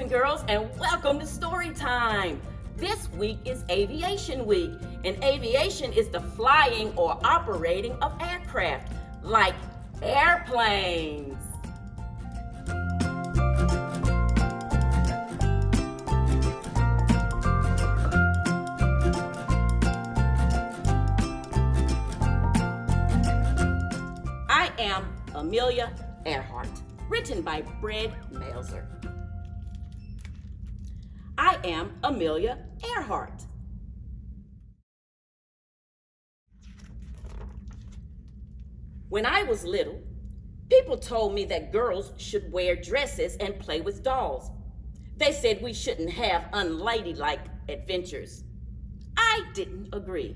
morning, girls, and welcome to Storytime. This week is Aviation Week, and aviation is the flying or operating of aircraft, like airplanes. I am Amelia Earhart, written by Meltzer. I am Amelia Earhart. When I was little, people told me that girls should wear dresses and play with dolls. They said we shouldn't have unladylike adventures. I didn't agree.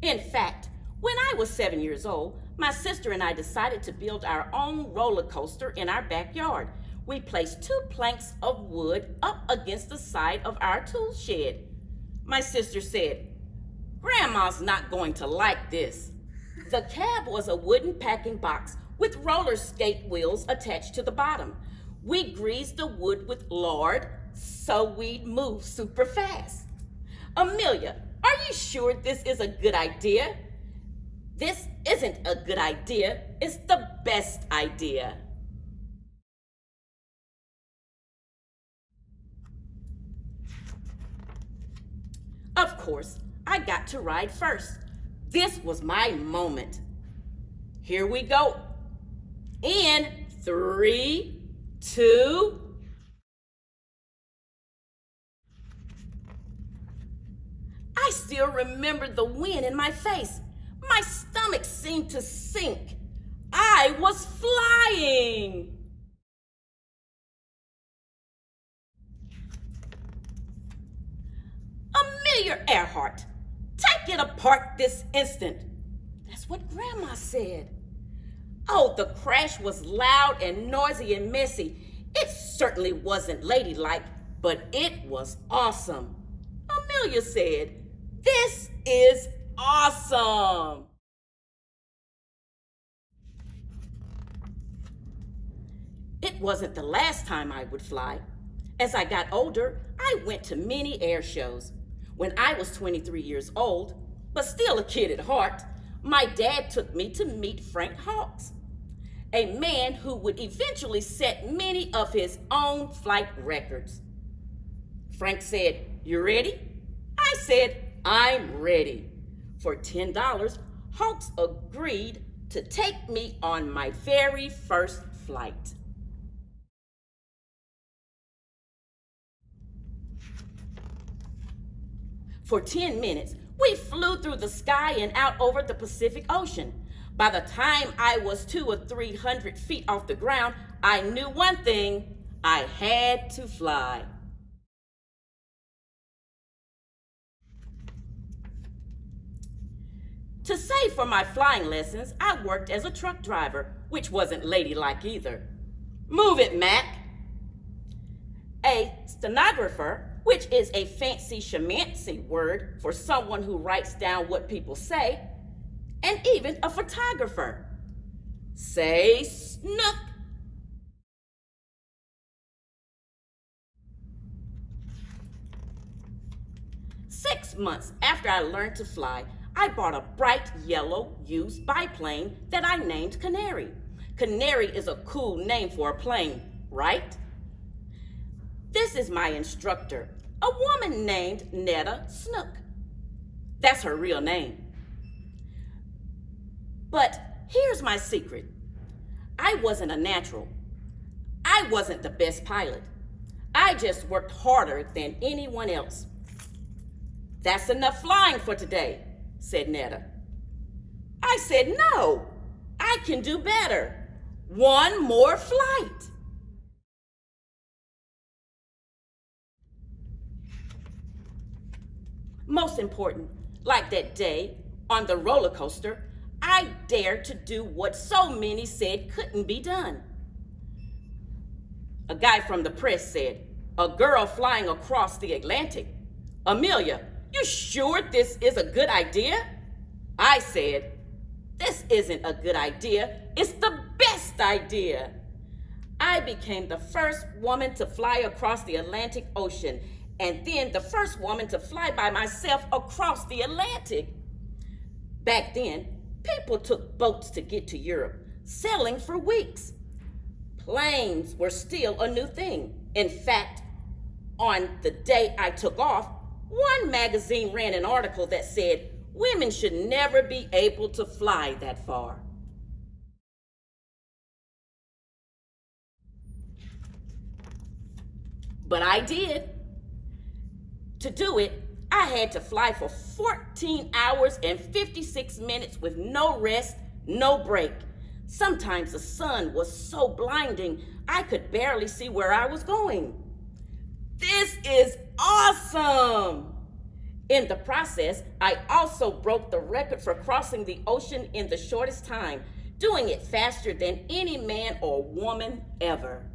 In fact, when I was 7 years old, my sister and I decided to build our own roller coaster in our backyard. We placed 2 planks of wood up against the side of our tool shed. My sister said, "Grandma's not going to like this." The cab was a wooden packing box with roller skate wheels attached to the bottom. We greased the wood with lard so we'd move super fast. Amelia, are you sure this is a good idea? This isn't a good idea, it's the best idea. Of course, I got to ride first. This was my moment. Here we go. In 3, 2, I still remember the wind in my face. My stomach seemed to sink. I was flying. Amelia Earhart, take it apart this instant. That's what Grandma said. Oh, the crash was loud and noisy and messy. It certainly wasn't ladylike, but it was awesome. Amelia said, "This is awesome." It wasn't the last time I would fly. As I got older, I went to many air shows. When I was 23 years old, but still a kid at heart, my dad took me to meet Frank Hawks, a man who would eventually set many of his own flight records. Frank said, "You ready?" I said, "I'm ready." For $10, Hawks agreed to take me on my very first flight. For 10 minutes, we flew through the sky and out over the Pacific Ocean. By the time I was 200 or 300 feet off the ground, I knew one thing: I had to fly. To save for my flying lessons, I worked as a truck driver, which wasn't ladylike either. "Move it, Mac." A stenographer, which is a fancy shamancy word for someone who writes down what people say, and even a photographer. "Say snook." Six months after I learned to fly, I bought a bright yellow used biplane that I named Canary. Canary is a cool name for a plane, right? This is my instructor, a woman named Netta Snook. That's her real name. But here's my secret. I wasn't a natural. I wasn't the best pilot. I just worked harder than anyone else. "That's enough flying for today," said Netta. I said, "No, I can do better. One more flight." Most important, like that day on the roller coaster, I dared to do what so many said couldn't be done. A guy from the press said, "A girl flying across the Atlantic. Amelia, you sure this is a good idea?" I said, This isn't a good idea. It's the best idea. I became the first woman to fly across the Atlantic Ocean, and then the first woman to fly by myself across the Atlantic. Back then, people took boats to get to Europe, sailing for weeks. Planes were still a new thing. In fact, on the day I took off, one magazine ran an article that said women should never be able to fly that far. But I did. To do it, I had to fly for 14 hours and 56 minutes with no rest, no break. Sometimes the sun was so blinding, I could barely see where I was going. This is awesome! In the process, I also broke the record for crossing the ocean in the shortest time, doing it faster than any man or woman ever.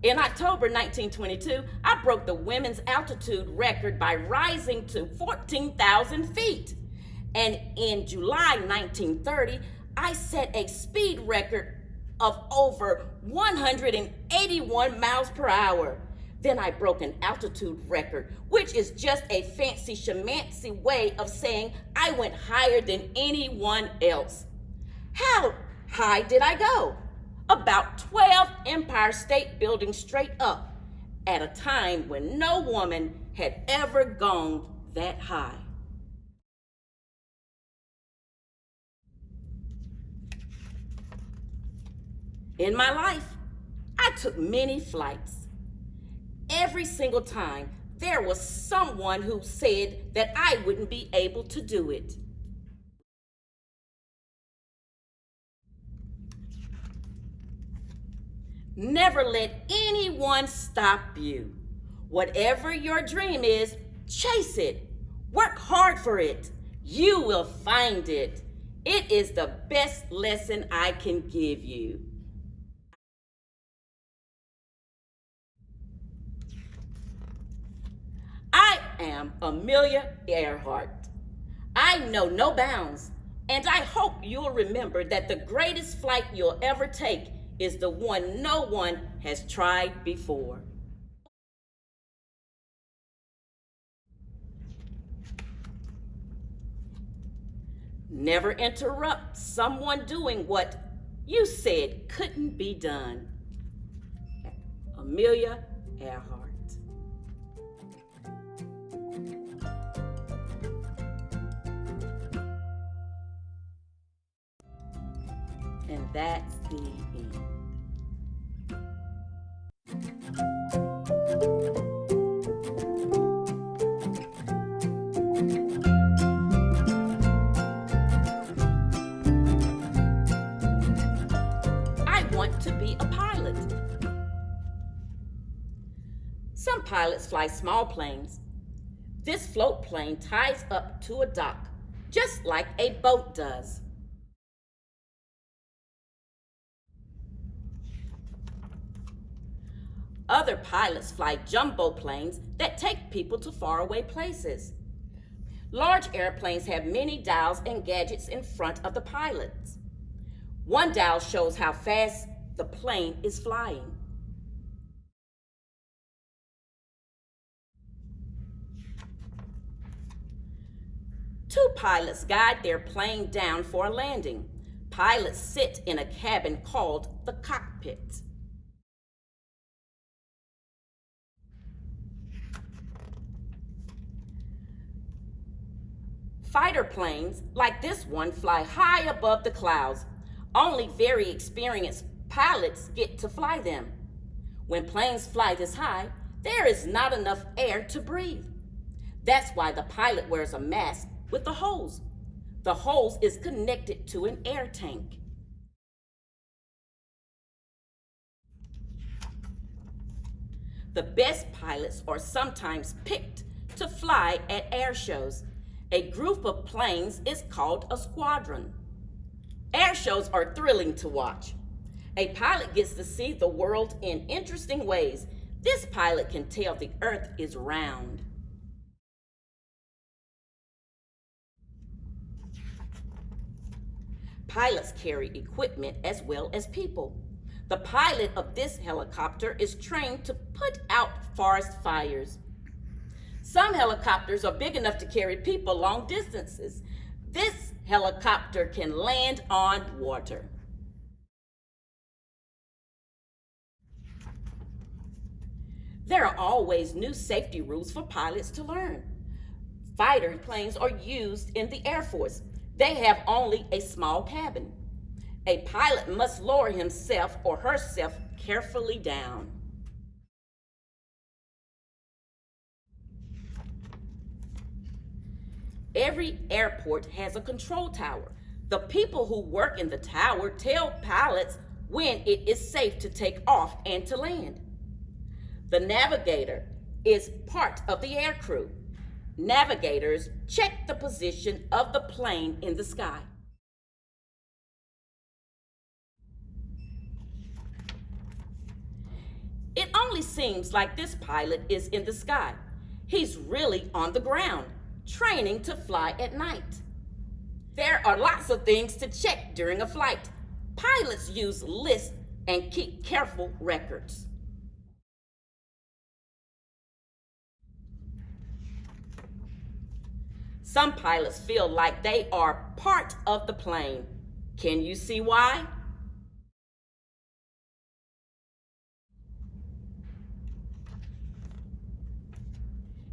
In October 1922, I broke the women's altitude record by rising to 14,000 feet. And in July 1930, I set a speed record of over 181 miles per hour. Then I broke an altitude record, which is just a fancy shamancy way of saying I went higher than anyone else. How high did I go? About 12 Empire State Buildings straight up, at a time when no woman had ever gone that high. In my life, I took many flights. Every single time, there was someone who said that I wouldn't be able to do it. Never let anyone stop you. Whatever your dream is, chase it. Work hard for it. You will find it. It is the best lesson I can give you. I am Amelia Earhart. I know no bounds, and I hope you'll remember that the greatest flight you'll ever take is the one no one has tried before. Never interrupt someone doing what you said couldn't be done. Amelia Earhart. And that's the end. I want to be a pilot. Some pilots fly small planes. This float plane ties up to a dock, just like a boat does. Other pilots fly jumbo planes that take people to faraway places. Large airplanes have many dials and gadgets in front of the pilots. One dial shows how fast the plane is flying. Two pilots guide their plane down for a landing. Pilots sit in a cabin called the cockpit. Fighter planes, like this one, fly high above the clouds. Only very experienced pilots get to fly them. When planes fly this high, there is not enough air to breathe. That's why the pilot wears a mask with a hose. The hose is connected to an air tank. The best pilots are sometimes picked to fly at air shows. A group of planes is called a squadron. Air shows are thrilling to watch. A pilot gets to see the world in interesting ways. This pilot can tell the earth is round. Pilots carry equipment as well as people. The pilot of this helicopter is trained to put out forest fires. Some helicopters are big enough to carry people long distances. This helicopter can land on water. There are always new safety rules for pilots to learn. Fighter planes are used in the Air Force. They have only a small cabin. A pilot must lower himself or herself carefully down. Every airport has a control tower. The people who work in the tower tell pilots when it is safe to take off and to land. The navigator is part of the aircrew. Navigators check the position of the plane in the sky. It only seems like this pilot is in the sky. He's really on the ground, training to fly at night. There are lots of things to check during a flight. Pilots use lists and keep careful records. Some pilots feel like they are part of the plane. Can you see why?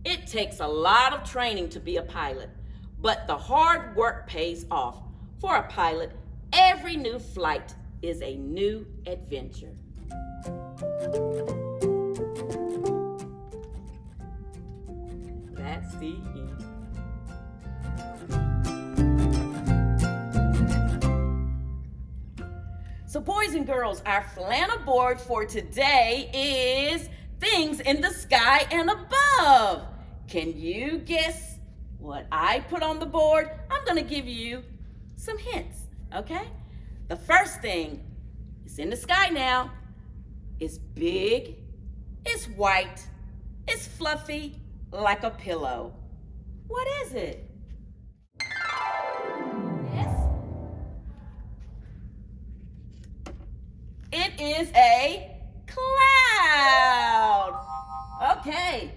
It takes a lot of training to be a pilot, but the hard work pays off. For a pilot, every new flight is a new adventure. That's the end. So boys and girls, our flannel board for today is things in the sky and above. Can you guess what I put on the board? I'm going to give you some hints, okay? The first thing is in the sky now. It's big, it's white, it's fluffy like a pillow. What is it? It is a cloud. Okay,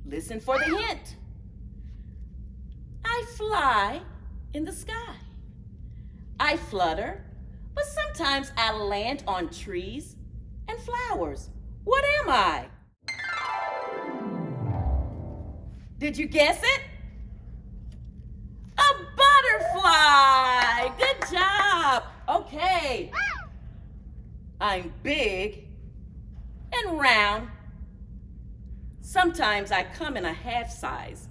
listen for the hint. I fly in the sky. I flutter, but sometimes I land on trees and flowers. What am I? Did you guess it? A butterfly. Good job. Okay. I'm big and round. Sometimes I come in a half size.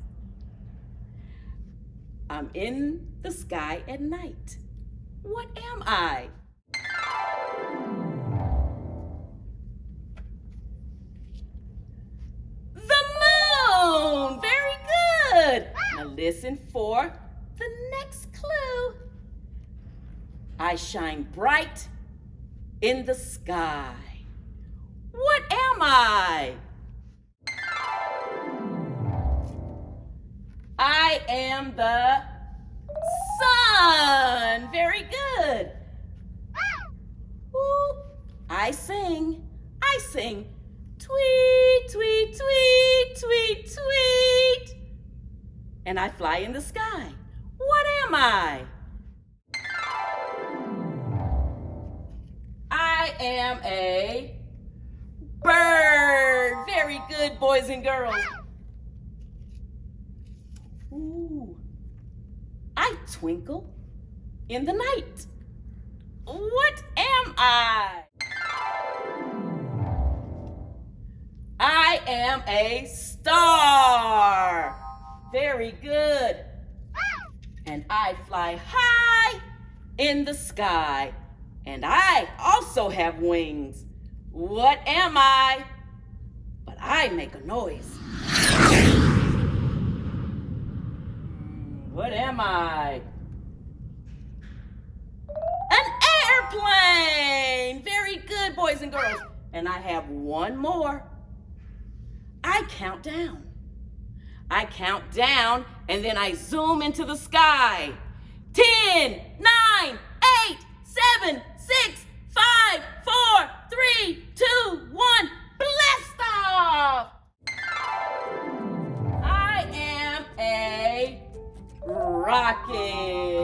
I'm in the sky at night. What am I? The moon! Very good. Now listen for the next clue. I shine bright in the sky. What am I? I am the sun. Very good. Ooh, I sing. Tweet, tweet, tweet, tweet, tweet. And I fly in the sky. What am I? I am a bird. Very good, boys and girls. Ooh, I twinkle in the night. What am I? I am a star. Very good. And I fly high in the sky. And I also have wings. What am I? But I make a noise. What am I? An airplane! Very good, boys and girls. And I have one more. I count down. I count down and then I zoom into the sky. 10, 9, 8, 7, 6, 5, 4, 3, 2, 1, blast off! I am a rocket.